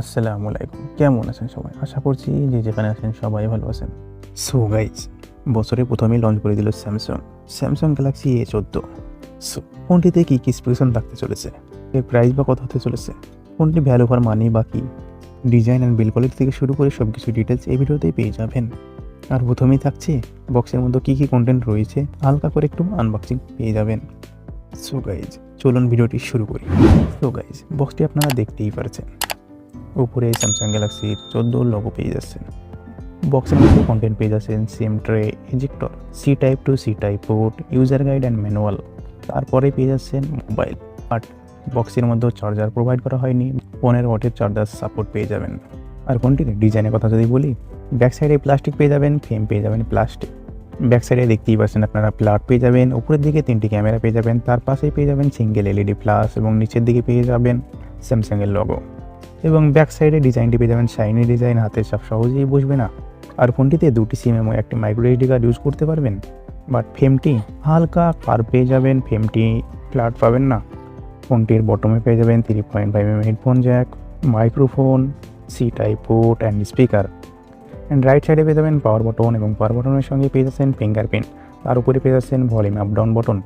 আসসালামু আলাইকুম, কেমন আছেন সবাই? আশা করছি যে যেখানে আছেন সবাই ভালো আছেন। সো গাইজ, বছরের প্রথমেই লঞ্চ করে দিল স্যামসাং গ্যালাক্সি A14। সো ফোনটিতে কী কী স্পেসিফিকেশন থাকতে চলেছে, এর প্রাইস বা কত হতে চলেছে, ফোনটি ভ্যালু ফর মানি বা কি, ডিজাইন অ্যান্ড বিল কোয়ালিটি থেকে শুরু করে সব কিছু ডিটেলস এই ভিডিওতেই পেয়ে যাবেন। আর প্রথমেই থাকছে বক্সের মধ্যে কী কী কন্টেন্ট রয়েছে, হালকা করে একটু আনবক্সিং পেয়ে যাবেন। সো গাইজ, চলুন ভিডিওটি শুরু করি। সো গাইজ, বক্সটি আপনারা দেখতেই পারছেন, উপরে স্যামসাং গ্যালাক্সি A14 লোগো পেয়ে যাচ্ছেন। বক্সের মধ্যে কন্টেন্ট পেয়ে যাচ্ছেন SIM tray, ejector, C type to C type port, user guide and manual. তারপরে পেয়ে যাচ্ছেন মোবাইল। বাট বক্সের মধ্যে চার্জার প্রোভাইড করা হয়নি, 15 ওয়াটের চার্জার সাপোর্ট পেয়ে যাবেন। আর ফোনটির ডিজাইনের কথা যদি বলি, ব্যাক সাইডে প্লাস্টিক পেয়ে যাবেন, ফ্রেম পেয়ে যাবেন প্লাস্টিক। ব্যাক সাইডে দেখতেই পাচ্ছেন আপনারা প্লাট পেয়ে যাবেন, উপরের দিকে 3টি ক্যামেরা পেয়ে যাবেন, তার পাশেই পেয়ে যাবেন সিঙ্গেল LED ফ্ল্যাশ এবং নিচের দিকে পেয়ে যাবেন স্যামসাংয়ের লোগো। এবং ব্যাক সাইডে ডিজাইনটি পেয়ে যাবেন শাইনি ডিজাইন, হাতের চাপ সহজেই বসবে না। আর ফোনটিতে 2টি সিম এবং একটি মাইক্রো SD কার্ড ইউজ করতে পারবেন। বাট ফ্রেমটি হালকা কার্ভ পেয়ে যাবেন, ফ্রেমটি ফ্ল্যাট পাবেন না। ফোনটির বটমে পেয়ে যাবেন 3.5mm headphone jack, microphone, C type port and speaker. And right সাইডে পেয়ে যাবেন পাওয়ার বটন এবং পাওয়ার বটনের সঙ্গে পেয়ে যাচ্ছেন ফিঙ্গারপ্রিন্ট। তার উপরে পেয়ে যাচ্ছেন volume up down button.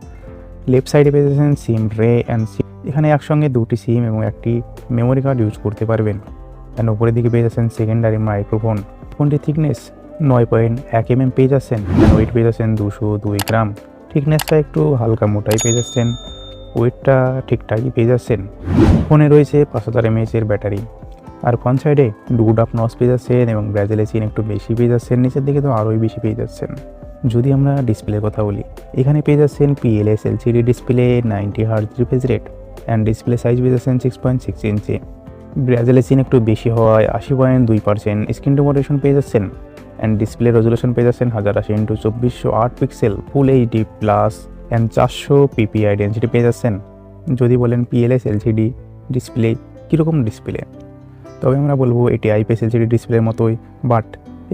Left সাইডে পেয়ে যাচ্ছেন সিম ট্রে অ্যান্ড এখানে একসঙ্গে 2টি সিম এবং একটি মেমোরি কার্ড ইউজ করতে পারবেন। অ্যান্ড উপরের দিকে পেয়ে যাচ্ছেন সেকেন্ডারি মাইক্রোফোন। ফোনটির থিকনেস 9.1mm পেয়ে যাচ্ছেন, ওয়েট পেয়ে যাচ্ছেন 202 গ্রাম। থিকনেসটা একটু হালকা মোটাই পেয়ে যাচ্ছেন, ওয়েটটা ঠিকঠাকই পেয়ে যাচ্ছেন। ফোনে রয়েছে 5000 mAh ব্যাটারি। আর ফ্রন্ট সাইডে ডুড আপ নচ পেয়ে যাচ্ছেন এবং ব্রাজিলের সিন একটু বেশি পেয়ে যাচ্ছেন, নিচের দিকে তো আরোই বেশি পেয়ে যাচ্ছেন। যদি আমরা ডিসপ্লের কথা বলি, এখানে পেয়ে যাচ্ছেন PLS LCD display, 90Hz refresh rate and display size পেয়ে যাচ্ছেন 6.6 ইঞ্চি। ব্রাজিলের সিন একটু বেশি হওয়ায় 80.2% স্ক্রিন রেজোলিউশন পেয়ে যাচ্ছেন। অ্যান্ড ডিসপ্লে রেজোলিউশন পেয়ে যাচ্ছেন 1080x2408 pixel full HD plus and 400 ppi density পেয়ে যাচ্ছেন। যদি বলেন PLS LCD ডিসপ্লে কীরকম ডিসপ্লে, তবে আমরা বলবো এটি IPS LCD ডিসপ্লের মতোই, বাট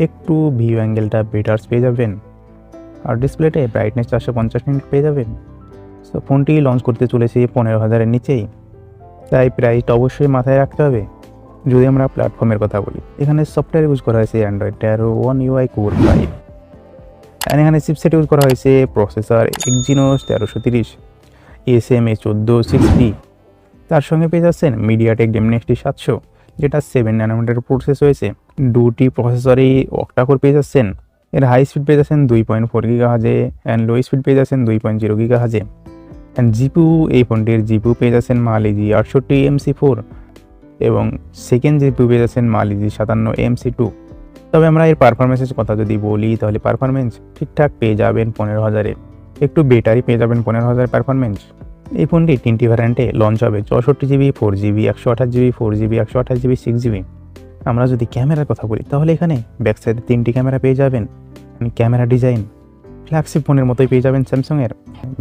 একটু ভিউ অ্যাঙ্গেলটা বেটার পেয়ে যাবেন। আর ডিসপ্লেতে ব্রাইটনেস 450 নিট পেয়ে যাবেন। সো ফোনটি লঞ্চ করতে চলেছে 15,000-এর নিচেই, তাই প্রাইসটা অবশ্যই মাথায় রাখতে হবে। যদি আমরা প্ল্যাটফর্মের কথা বলি, এখানে সফটওয়্যার ইউজ করা হয়েছে Android 13 One UI Core 5 and এখানে চিপসেট ইউজ করা হয়েছে প্রসেসর Exynos 1330 SMA14 6B। তার সঙ্গে পেয়ে যাচ্ছেন মিডিয়াটেক Dimensity 700, যেটা 7 ন্যানোমিটার প্রসেস হয়েছে। 2টি প্রসেসরই Octa-core পেয়ে যাচ্ছেন। এর হাই স্পিড পেয়ে যাচ্ছেন 2.4 GHz অ্যান্ড লো স্পিড পেয়ে যাচ্ছেন 2.0 GHz। অ্যান্ড জিপিইউ, এই ফোনটির জিপিইউ পেয়ে যাচ্ছেন Mali-G 68 MC4 এবং সেকেন্ড জিপিইউ পেয়ে যাচ্ছেন Mali-G 57 MC2। তবে আমরা এর পারফরমেন্সের কথা যদি বলি, তাহলে পারফরমেন্স ঠিকঠাক পেয়ে যাবেন 15,000-এ, একটু বেটারই পেয়ে যাবেন 15,000 পারফরমেন্স। এই ফোনটি 3টি ভ্যারিয়েন্টে লঞ্চ হবে, 64GB, 4GB, 128GB, 4GB, 128GB, 6GB। আমরা যদি ক্যামেরার কথা বলি, তাহলে এখানে ব্যাক সাইডে 3টি ক্যামেরা পেয়ে যাবেন। ক্যামেরা ডিজাইন ফ্ল্যাগশিপ ফোনের মতোই পেয়ে যাবেন স্যামসাংয়ের।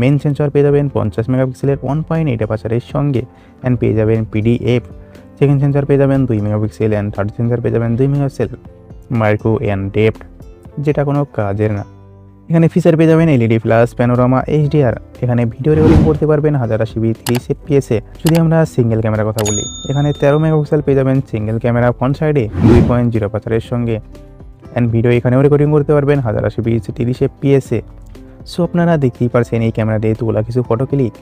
মেন সেন্সর পেয়ে যাবেন 50 মেগাপিক্সেলের 1.8 অ্যাপারচারের সঙ্গে অ্যান্ড পেয়ে যাবেন PDF। সেকেন্ড সেন্সর পেয়ে যাবেন 2 মেগাপিক্সেল অ্যান্ড থার্ড সেন্সর পেয়ে যাবেন 2 মেগাপিক্সেল। মাইক্রো অ্যান্ড ডেপথ, যেটা কোনো কাজের না। এখানে ফিচার পেয়ে যাবেন LED ফ্ল্যাশ, প্যানোরামা, HDR। এখানে ভিডিও রেকর্ডিং করতে পারবেন 1080p 30 fps-এ। যদি আমরা সিঙ্গেল ক্যামেরার কথা বলি, এখানে 13 মেগাপিক্সেল পেয়ে যাবেন সিঙ্গেল ক্যামেরা ফ্রন্ট সাইডে 2.0 অ্যাপারচারের সঙ্গে অ্যান্ড ভিডিও এখানেও রেকর্ডিং করতে পারবেন 1080p 30 fps-এ। সো আপনারা দেখতেই পারছেন এই ক্যামেরা দিয়ে তোলা কিছু ফটো ক্লিক।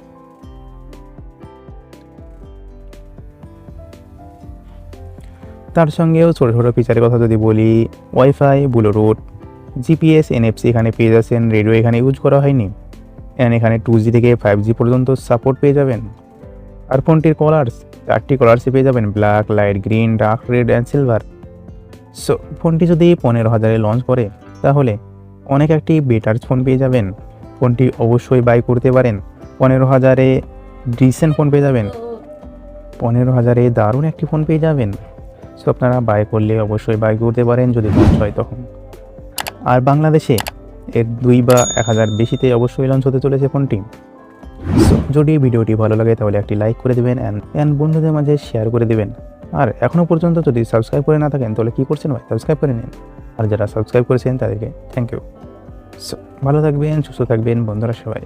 তার সঙ্গেও ছোটো ছোটো ফিচারের কথা যদি বলি, ওয়াইফাই, ব্লুটুথ, GPS, NFC এখানে পেয়ে যাচ্ছেন। রেডিও এখানে ইউজ করা হয়নি অ্যান্ড এখানে 2G থেকে 5G পর্যন্ত সাপোর্ট পেয়ে যাবেন। আর ফোনটির কালার্স 4টি কালার্সে পেয়ে যাবেন, black, light green, dark red and silver. So ফোনটি যদি 15,000-এ লঞ্চ করে, তাহলে অনেক একটি বেটার ফোন পেয়ে যাবেন। ফোনটি অবশ্যই বাই করতে পারেন। 15,000-এ ডিসেন্ট ফোন পেয়ে যাবেন, 15,000-এ দারুণ একটি ফোন পেয়ে যাবেন। সো আপনারা বাই করলে অবশ্যই বাই করতে পারেন যদি লঞ্চ হয় তখন। আর বাংলাদেশে এর 2 বা 1000 বেশিতে অবশ্যই লঞ্চ হতে চলেছে ফোনটি। সো যদি ভিডিওটি ভালো লাগে তাহলে একটি লাইক করে দেবেন অ্যান্ড বন্ধুদের মাঝে শেয়ার করে দেবেন। আর এখনও পর্যন্ত যদি সাবস্ক্রাইব করে না থাকেন, তাহলে কী করছেন ভাই, সাবস্ক্রাইব করে নিন। আর যারা সাবস্ক্রাইব করেছেন তাদেরকে থ্যাংক ইউ। সো ভালো থাকবেন, সুস্থ থাকবেন বন্ধুরা সবাই।